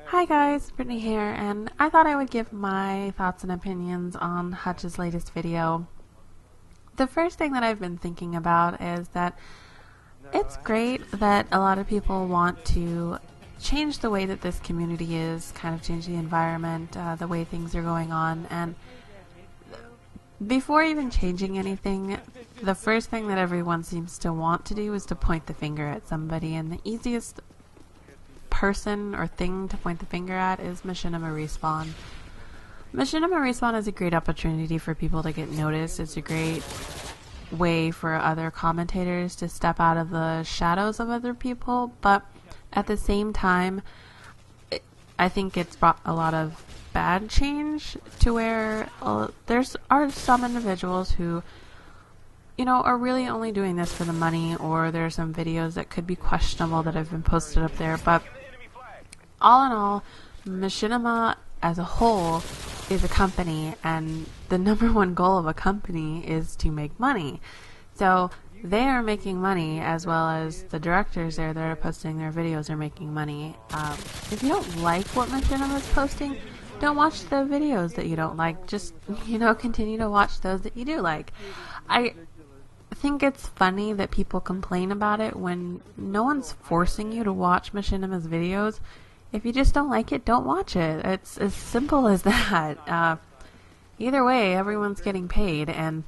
Hi guys, Brittany here, and I thought I would give my thoughts and opinions on Hutch's latest video. The first thing that I've been thinking about is that it's great that a lot of people want to change the way that this community is, kind of change the environment, the way things are going on, and before even changing anything, the first thing that everyone seems to want to do is to point the finger at somebody, and the easiest person or thing to point the finger at is Machinima Respawn. Machinima Respawn is a great opportunity for people to get noticed. It's a great way for other commentators to step out of the shadows of other people, but at the same time, I think it's brought a lot of bad change to where are some individuals who are really only doing this for the money, or there are some videos that could be questionable that have been posted up there, but all in all, Machinima as a whole is a company, and the number one goal of a company is to make money. So they are making money, as well as the directors there that are posting their videos are making money. If you don't like what Machinima is posting, don't watch the videos that you don't like. Just, continue to watch those that you do like. I think it's funny that people complain about it when no one's forcing you to watch Machinima's videos. If you just don't like it, don't watch it. It's as simple as that. Either way, everyone's getting paid, and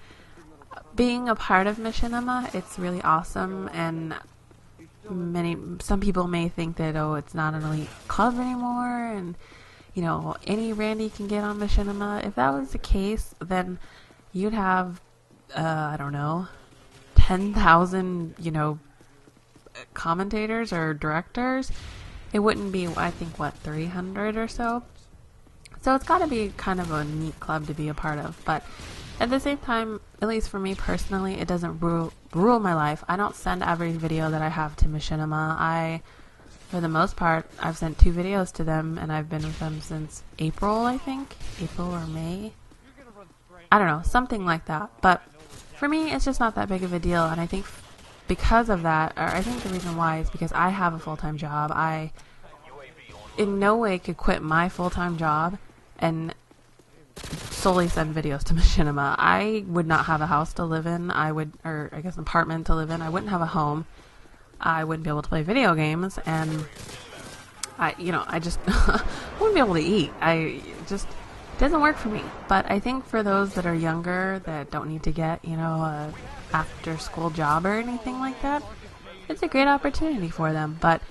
being a part of Machinima, it's really awesome, and some people may think that, it's not an elite club anymore, and, any Randy can get on Machinima. If that was the case, then you'd have, 10,000, commentators or directors. It wouldn't be, I think, 300 or so. So it's got to be kind of a neat club to be a part of. But at the same time, at least for me personally, it doesn't rule my life. I don't send every video that I have to Machinima. For the most part, I've sent 2 videos to them, and I've been with them since April, I think. April or May. I don't know, something like that. But for me, it's just not that big of a deal, and I think because of that, or I think the reason why is because I have a full-time job. I in no way could quit my full-time job and solely send videos to Machinima. I would not have a house to live in. Or I guess an apartment to live in. I wouldn't have a home. I wouldn't be able to play video games, and I just wouldn't be able to eat. It doesn't work for me. But I think for those that are younger that don't need to get, a after-school job or anything like that, it's a great opportunity for them. But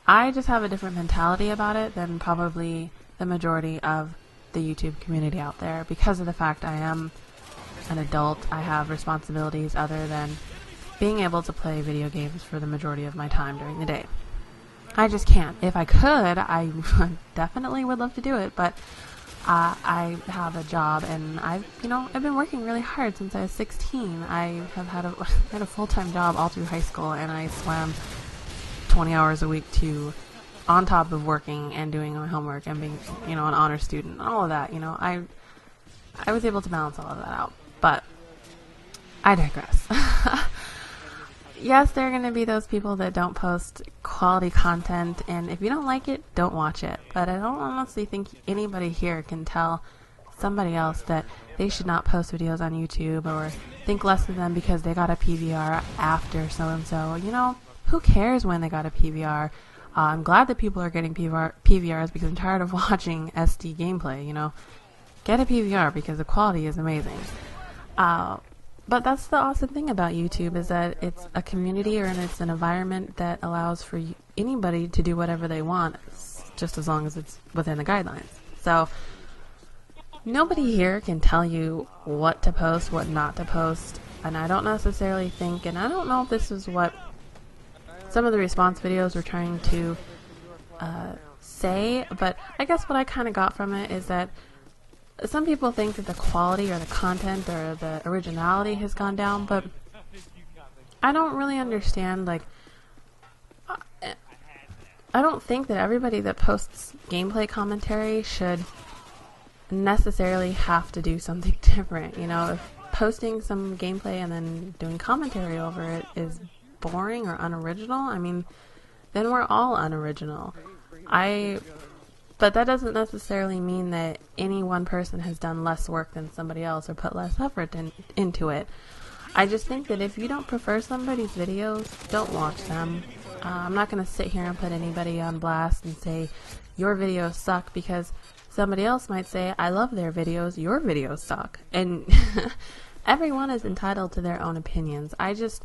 I just have a different mentality about it than probably the majority of the YouTube community out there, because of the fact I am an adult. I have responsibilities other than being able to play video games for the majority of my time during the day. I just can't. If I could, I definitely would love to do it, but I have a job, and I've been working really hard since I was 16. I have had a full-time job all through high school, and I swam 20 hours a week on top of working and doing my homework and being, an honor student, and all of that. I was able to balance all of that out, but I digress. Yes, there are going to be those people that don't post quality content, and if you don't like it, don't watch it. But I don't honestly think anybody here can tell somebody else that they should not post videos on YouTube, or think less of them because they got a PVR after so-and-so. Who cares when they got a PVR? I'm glad that people are getting PVRs because I'm tired of watching SD gameplay, Get a PVR because the quality is amazing. But that's the awesome thing about YouTube, is that it's a community, and it's an environment that allows for anybody to do whatever they want, just as long as it's within the guidelines. So nobody here can tell you what to post, what not to post, and I don't necessarily think, and I don't know if this is what some of the response videos were trying to say, but I guess what I kind of got from it is that some people think that the quality or the content or the originality has gone down, but I don't really understand. I don't think that everybody that posts gameplay commentary should necessarily have to do something different. If posting some gameplay and then doing commentary over it is boring or unoriginal, then we're all unoriginal. I But that doesn't necessarily mean that any one person has done less work than somebody else or put less effort into it. I just think that if you don't prefer somebody's videos, don't watch them. I'm not going to sit here and put anybody on blast and say, your videos suck, because somebody else might say, I love their videos, your videos suck. And everyone is entitled to their own opinions. I just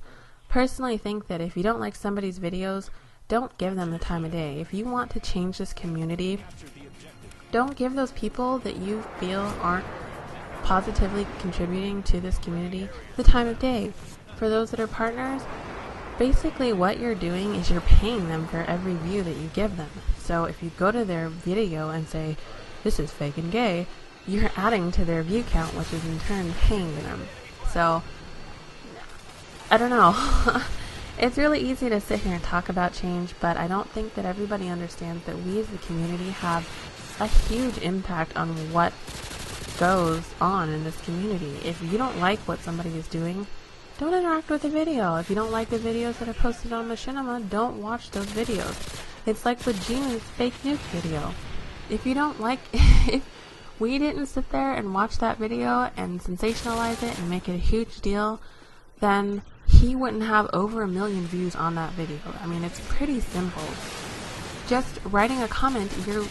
personally think that if you don't like somebody's videos, don't give them the time of day. If you want to change this community, don't give those people that you feel aren't positively contributing to this community the time of day. For those that are partners, basically what you're doing is you're paying them for every view that you give them. So if you go to their video and say, this is fake and gay, you're adding to their view count, which is in turn paying them. So, I don't know. It's really easy to sit here and talk about change, but I don't think that everybody understands that we as the community have a huge impact on what goes on in this community. If you don't like what somebody is doing, don't interact with the video. If you don't like the videos that are posted on Machinima, don't watch those videos. It's like with Genu's fake nuke video. If you don't like, if we didn't sit there and watch that video and sensationalize it and make it a huge deal, then he wouldn't have over 1 million views on that video. I mean, it's pretty simple. Just writing a comment, you're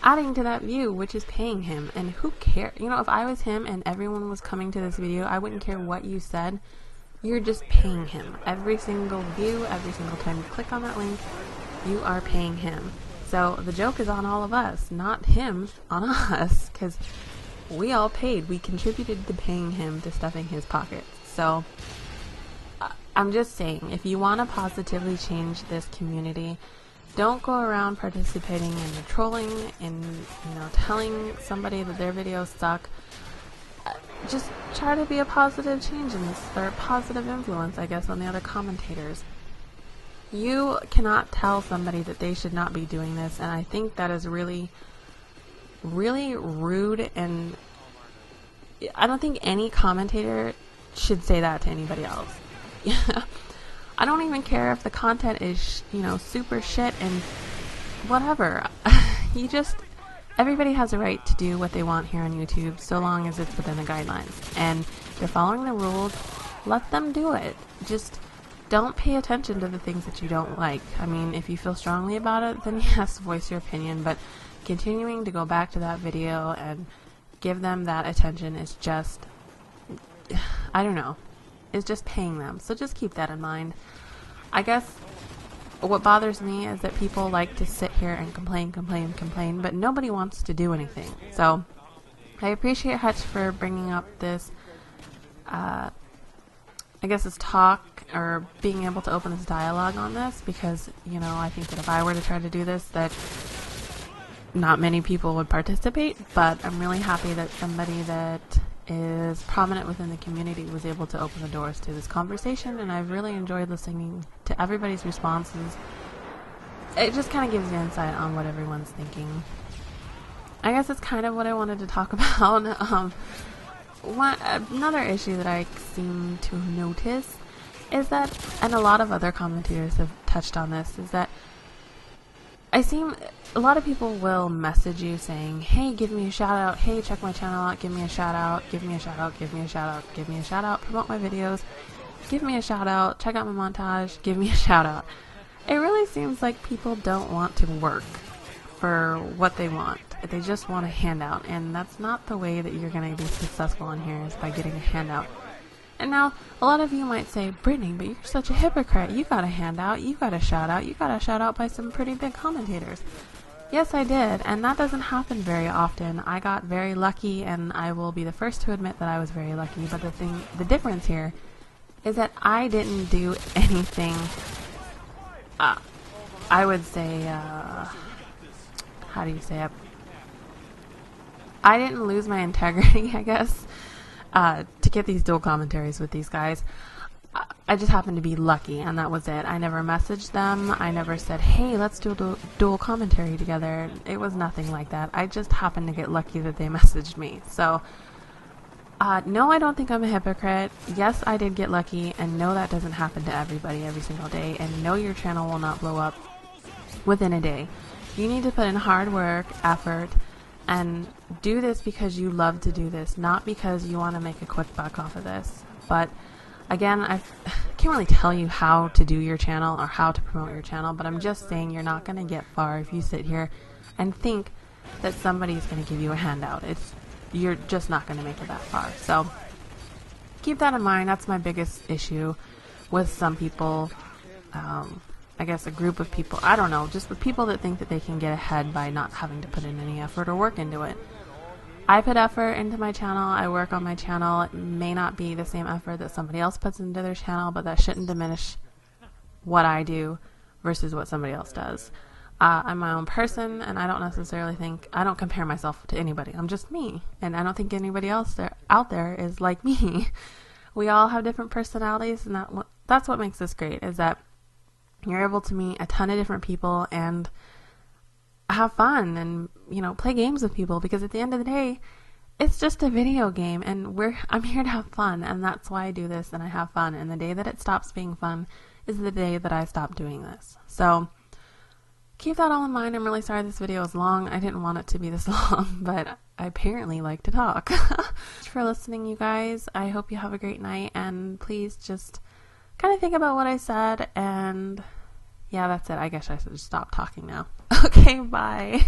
adding to that view, which is paying him. And who cares? You know, if I was him and everyone was coming to this video, I wouldn't care what you said. You're just paying him. Every single view, every single time you click on that link, you are paying him. So the joke is on all of us, not him, on us, because we all paid. We contributed to paying him, to stuffing his pockets. So I'm just saying, if you want to positively change this community, don't go around participating in the trolling and, telling somebody that their videos suck. Just try to be a positive change in this, or a positive influence, I guess, on the other commentators. You cannot tell somebody that they should not be doing this, and I think that is really, really rude, and I don't think any commentator should say that to anybody else. I don't even care if the content is, super shit and whatever. Everybody has a right to do what they want here on YouTube, so long as it's within the guidelines. And if they're following the rules, let them do it. Just don't pay attention to the things that you don't like. I mean, if you feel strongly about it, then yes, voice your opinion, but continuing to go back to that video and give them that attention is just, I don't know. Is just paying them. So just keep that in mind. I guess what bothers me is that people like to sit here and complain, but nobody wants to do anything. So I appreciate Hutch for bringing up this, I guess this talk, or being able to open this dialogue on this, because, I think that if I were to try to do this, that not many people would participate, but I'm really happy that somebody that is prominent within the community was able to open the doors to this conversation, and I've really enjoyed listening to everybody's responses. It just kind of gives you insight on what everyone's thinking. I guess that's kind of what I wanted to talk about. Another issue that I seem to notice is that, and a lot of other commentators have touched on this, is that a lot of people will message you saying, hey, give me a shout out, hey, check my channel out, give me a shout out, give me a shout out, give me a shout out, give me a shout out, promote my videos, give me a shout out, check out my montage, give me a shout out. It really seems like people don't want to work for what they want. They just want a handout, and that's not the way that you're going to be successful in here, is by getting a handout. And now, a lot of you might say, Brittany, but you're such a hypocrite. You got a handout, you got a shout out, you got a shout out by some pretty big commentators. Yes, I did, and that doesn't happen very often. I got very lucky, and I will be the first to admit that I was very lucky, but the difference here is that I didn't do anything, I would say, how do you say it? I didn't lose my integrity, I guess, to get these dual commentaries with these guys. I just happened to be lucky, and that was it. I never messaged them. I never said, hey, let's do a dual commentary together. It was nothing like that. I just happened to get lucky that they messaged me. So, no, I don't think I'm a hypocrite. Yes, I did get lucky, and no, that doesn't happen to everybody every single day, and no, your channel will not blow up within a day. You need to put in hard work, effort, and do this because you love to do this, not because you want to make a quick buck off of this. But again, I can't really tell you how to do your channel or how to promote your channel, but I'm just saying you're not going to get far if you sit here and think that somebody's going to give you a handout. You're just not going to make it that far. So keep that in mind. That's my biggest issue with some people. I guess a group of people, I don't know, just with people that think that they can get ahead by not having to put in any effort or work into it. I put effort into my channel. I work on my channel. It may not be the same effort that somebody else puts into their channel, but that shouldn't diminish what I do versus what somebody else does. I'm my own person, and I don't compare myself to anybody. I'm just me, and I don't think anybody else out there is like me. We all have different personalities, and that's what makes this great, is that you're able to meet a ton of different people and have fun and, play games with people, because at the end of the day, it's just a video game, and I'm here to have fun, and that's why I do this, and I have fun. And the day that it stops being fun is the day that I stop doing this. So keep that all in mind. I'm really sorry this video is long. I didn't want it to be this long, but I apparently like to talk. Thanks for listening, you guys. I hope you have a great night, and please just kind of think about what I said, and yeah, that's it. I guess I should stop talking now. Okay, bye.